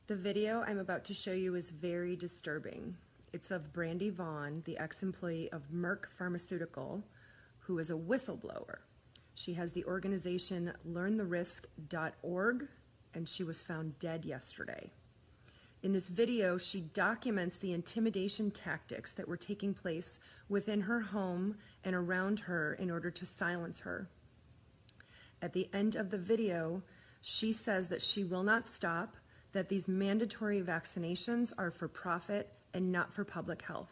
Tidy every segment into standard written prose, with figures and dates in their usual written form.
The video I'm about to show you is very disturbing. It's of Brandy Vaughn, the ex-employee of Merck Pharmaceutical, who is a whistleblower. She has the organization learntherisk.org, and she was found dead yesterday. In this video, she documents the intimidation tactics that were taking place within her home and around her in order to silence her. At the end of the video, she says that she will not stop, that these mandatory vaccinations are for profit and not for public health.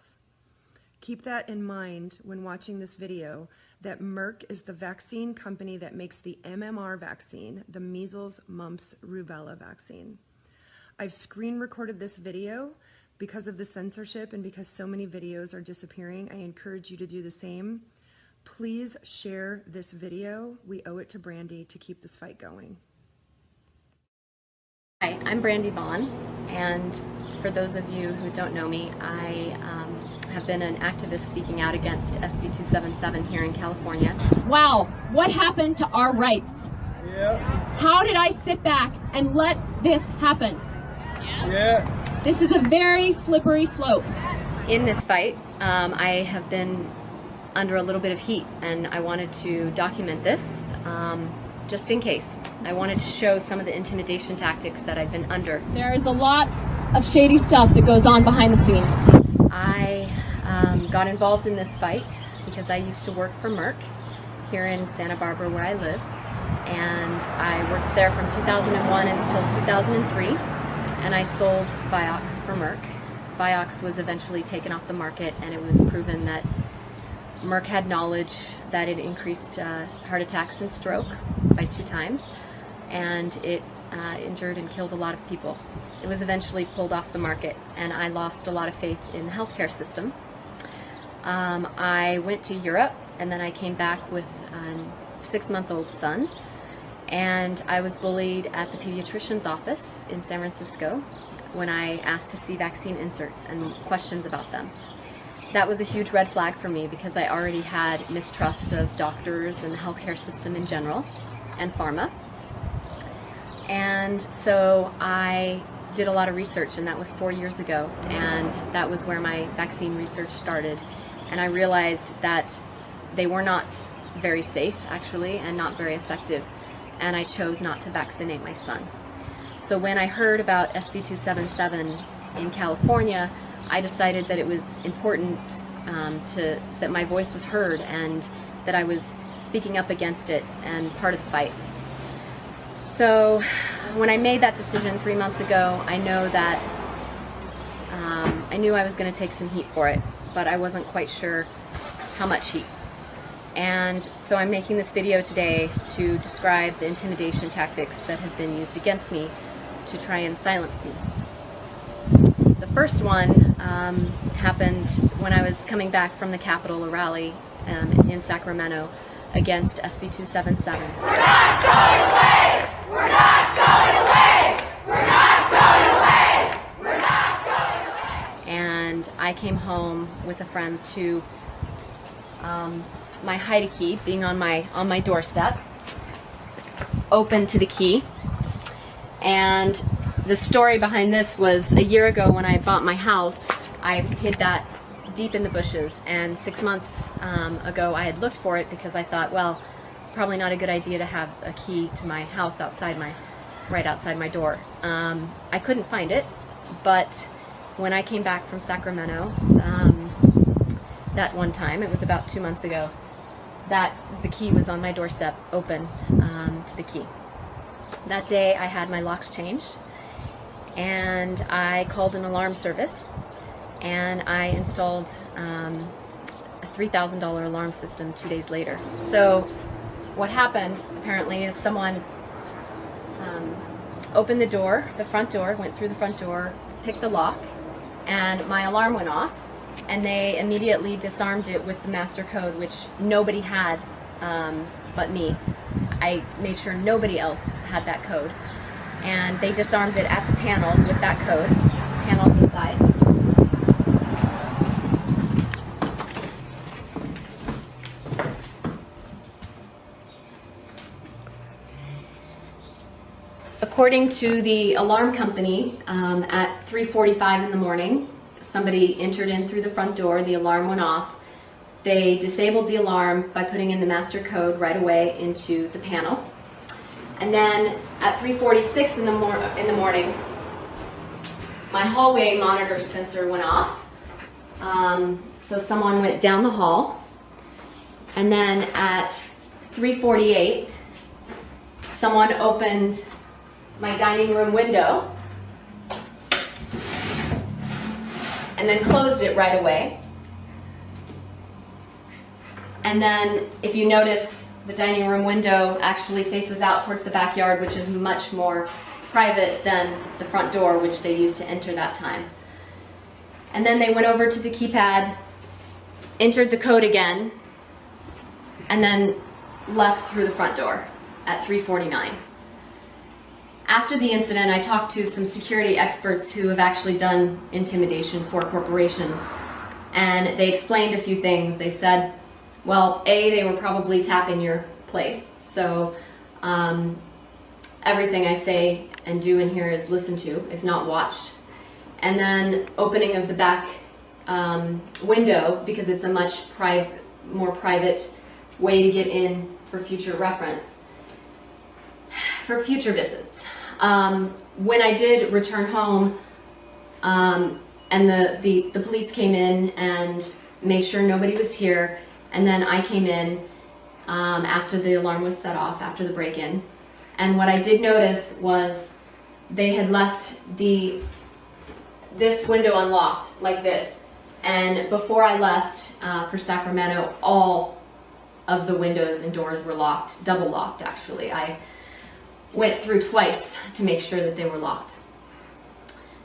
Keep that in mind when watching this video, that Merck is the vaccine company that makes the MMR vaccine, the measles, mumps, rubella vaccine. I've screen recorded this video because of the censorship and because so many videos are disappearing. I encourage you to do the same. Please share this video. We owe it to Brandy to keep this fight going. Hi, I'm Brandy Vaughn, and for those of you who don't know me, I have been an activist speaking out against SB 277 here in California. Wow, what happened to our rights? Yeah. How did I sit back and let this happen? Yeah. This is a very slippery slope. In this fight, I have been under a little bit of heat, and I wanted to document this just in case. I wanted to show some of the intimidation tactics that I've been under. There is a lot of shady stuff that goes on behind the scenes. I got involved in this fight because I used to work for Merck here in Santa Barbara where I live, and I worked there from 2001 until 2003, and I sold Vioxx for Merck. Vioxx was eventually taken off the market, and it was proven that Merck had knowledge that it increased heart attacks and stroke by 2 times, and it injured and killed a lot of people. It was eventually pulled off the market, and I lost a lot of faith in the healthcare system. I went to Europe, and then I came back with a 6-month-old son, and I was bullied at the pediatrician's office in San Francisco when I asked to see vaccine inserts and questions about them. That was a huge red flag for me because I already had mistrust of doctors and the healthcare system in general and pharma. And so I did a lot of research, and that was 4 years ago, and that was where my vaccine research started. And I realized that they were not very safe, actually, and not very effective, and I chose not to vaccinate my son. So when I heard about SB 277 in California, I decided that it was important that my voice was heard and that I was speaking up against it and part of the fight. So when I made that decision 3 months ago, I know that I knew I was going to take some heat for it, but I wasn't quite sure how much heat. And so I'm making this video today to describe the intimidation tactics that have been used against me to try and silence me. The first one happened when I was coming back from the Capitol rally in Sacramento against SB 277. We're not going away! We're not going away! We're not going away! We're not going away! And I came home with a friend to my hide key being on my doorstep, open to the key. And the story behind this was a year ago when I bought my house, I hid that deep in the bushes, and 6 months ago I had looked for it because I thought, well, it's probably not a good idea to have a key to my house right outside my door. I couldn't find it, but when I came back from Sacramento that one time, it was about 2 months ago, that the key was on my doorstep, open to the key. That day I had my locks changed, and I called an alarm service, and I installed a $3,000 alarm system 2 days later. So what happened apparently is someone opened the door, the front door, went through the front door, picked the lock, and my alarm went off, and they immediately disarmed it with the master code, which nobody had but me. I made sure nobody else had that code, and they disarmed it at the panel with that code. Panels inside. According to the alarm company, at 3:45 in the morning, somebody entered in through the front door, the alarm went off. They disabled the alarm by putting in the master code right away into the panel. And then at 3:46 in the morning, my hallway monitor sensor went off. So someone went down the hall. And then at 3:48, someone opened my dining room window and then closed it right away. And then if you notice, the dining room window actually faces out towards the backyard, which is much more private than the front door, which they used to enter that time. And then they went over to the keypad, entered the code again, and then left through the front door at 3:49. After the incident, I talked to some security experts who have actually done intimidation for corporations, and they explained a few things. They said, well, A, they were probably tapping your place, so everything I say and do in here is listened to, if not watched. And then opening of the back window, because it's a much more private way to get in for future reference, for future visits. When I did return home, and the police came in and made sure nobody was here, and then I came in after the alarm was set off, after the break-in. And what I did notice was they had left this window unlocked, like this. And before I left for Sacramento, all of the windows and doors were locked, double locked actually. I went through twice to make sure that they were locked.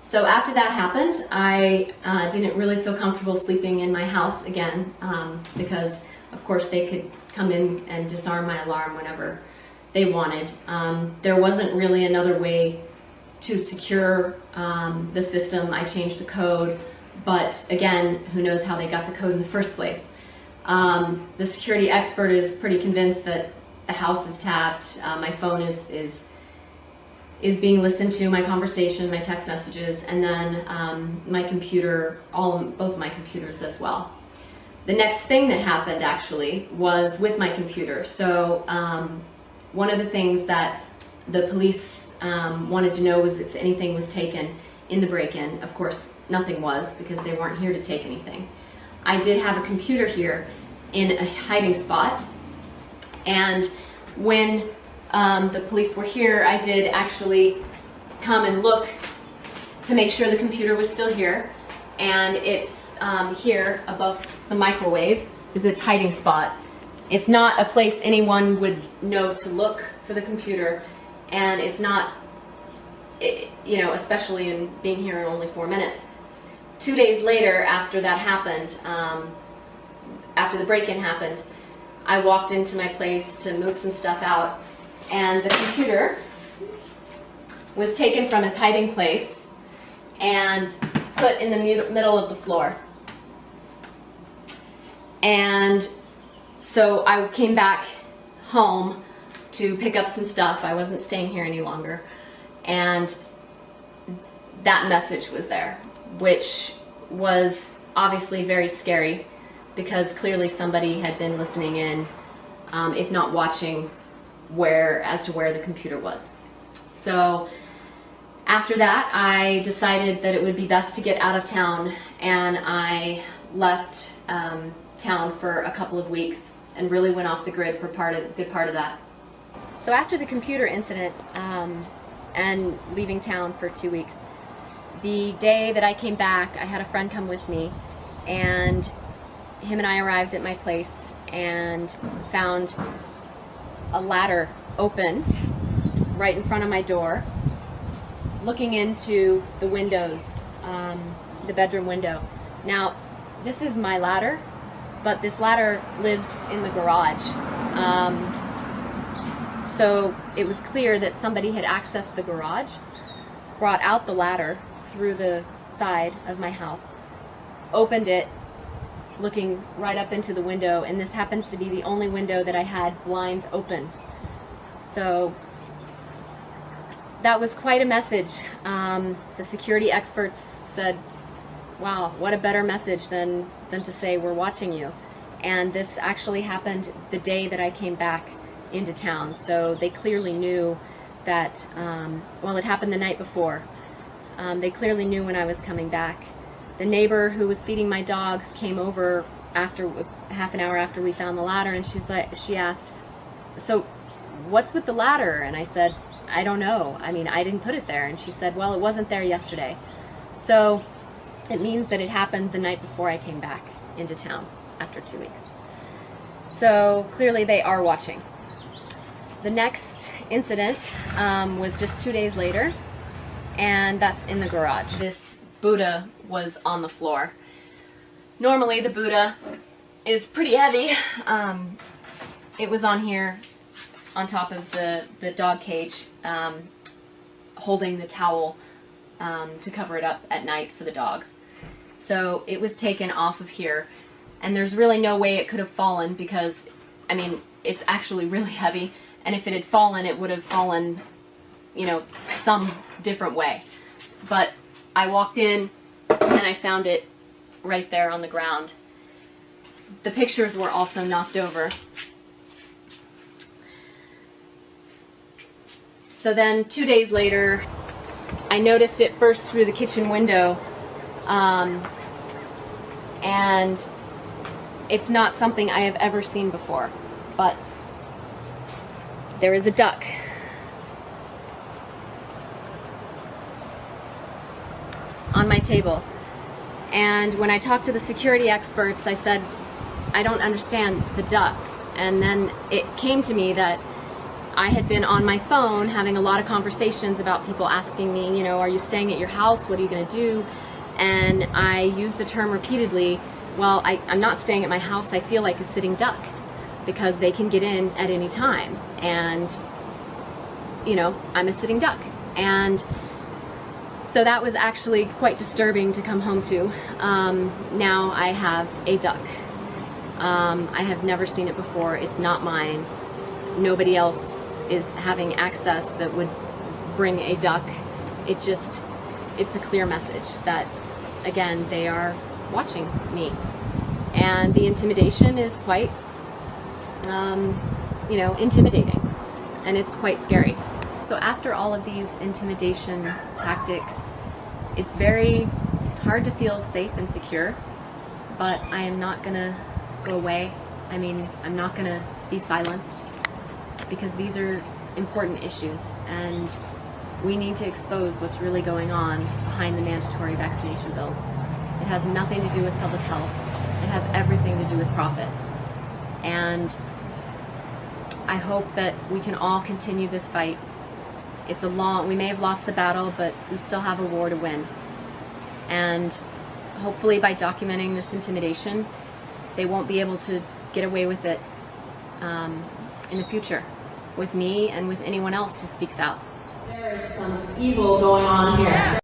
So after that happened, I didn't really feel comfortable sleeping in my house again, because of course they could come in and disarm my alarm whenever they wanted. There wasn't really another way to secure the system. I changed the code, but again, who knows how they got the code in the first place. The security expert is pretty convinced that the house is tapped, my phone is being listened to, my conversation, my text messages, and then my computer, both my computers as well. The next thing that happened actually was with my computer. So one of the things that the police wanted to know was if anything was taken in the break-in. Of course, nothing was, because they weren't here to take anything. I did have a computer here in a hiding spot, and when the police were here, I did actually come and look to make sure the computer was still here, and it's here above the microwave is its hiding spot. It's not a place anyone would know to look for the computer, and it's not, you know, especially in being here in only 4 minutes. 2 days later, after that happened, after the break-in happened, I walked into my place to move some stuff out, and the computer was taken from its hiding place and put in the middle of the floor. And so I came back home to pick up some stuff. I wasn't staying here any longer. And that message was there, which was obviously very scary, because clearly somebody had been listening in, if not watching, as to where the computer was. So after that, I decided that it would be best to get out of town, and I left town for a couple of weeks and really went off the grid for a good part of that. So after the computer incident and leaving town for 2 weeks, the day that I came back, I had a friend come with me, and him and I arrived at my place and found a ladder open right in front of my door, looking into the windows, the bedroom window. Now, this is my ladder, but this ladder lives in the garage. So it was clear that somebody had accessed the garage, brought out the ladder through the side of my house, opened it, looking right up into the window, and this happens to be the only window that I had blinds open. So that was quite a message. The security experts said, wow, what a better message than to say we're watching you. And this actually happened the day that I came back into town. So they clearly knew that, well, it happened the night before. They clearly knew when I was coming back. The neighbor who was feeding my dogs came over after half an hour after we found the ladder, and she asked, so what's with the ladder? And I said, I don't know. I mean, I didn't put it there. And she said, well, it wasn't there yesterday. So it means that it happened the night before I came back into town after 2 weeks. So clearly they are watching. The next incident was just 2 days later, and that's in the garage. This Buddha was on the floor. Normally the Buddha is pretty heavy. It was on here on top of the dog cage, holding the towel to cover it up at night for the dogs. So it was taken off of here, and there's really no way it could have fallen because, I mean, it's actually really heavy, and if it had fallen, it would have fallen, you know, some different way. But I walked in and I found it right there on the ground. The pictures were also knocked over. So then 2 days later, I noticed it first through the kitchen window, and it's not something I have ever seen before, but there is a duck. On my table. And when I talked to the security experts, I said, I don't understand the duck. And then it came to me that I had been on my phone having a lot of conversations about people asking me, you know, are you staying at your house? What are you going to do? And I used the term repeatedly, well, I'm not staying at my house. I feel like a sitting duck because they can get in at any time. And, you know, I'm a sitting duck. And so that was actually quite disturbing to come home to. Now I have a duck. I have never seen it before. It's not mine. Nobody else is having access that would bring a duck. It's a clear message that, again, they are watching me. And the intimidation is quite, you know, intimidating. And it's quite scary. So after all of these intimidation tactics, it's very hard to feel safe and secure, but I am not gonna go away. I mean, I'm not gonna be silenced because these are important issues and we need to expose what's really going on behind the mandatory vaccination bills. It has nothing to do with public health. It has everything to do with profit. And I hope that we can all continue this fight. We may have lost the battle, but we still have a war to win. And hopefully by documenting this intimidation, they won't be able to get away with it in the future with me and with anyone else who speaks out. There is some evil going on here.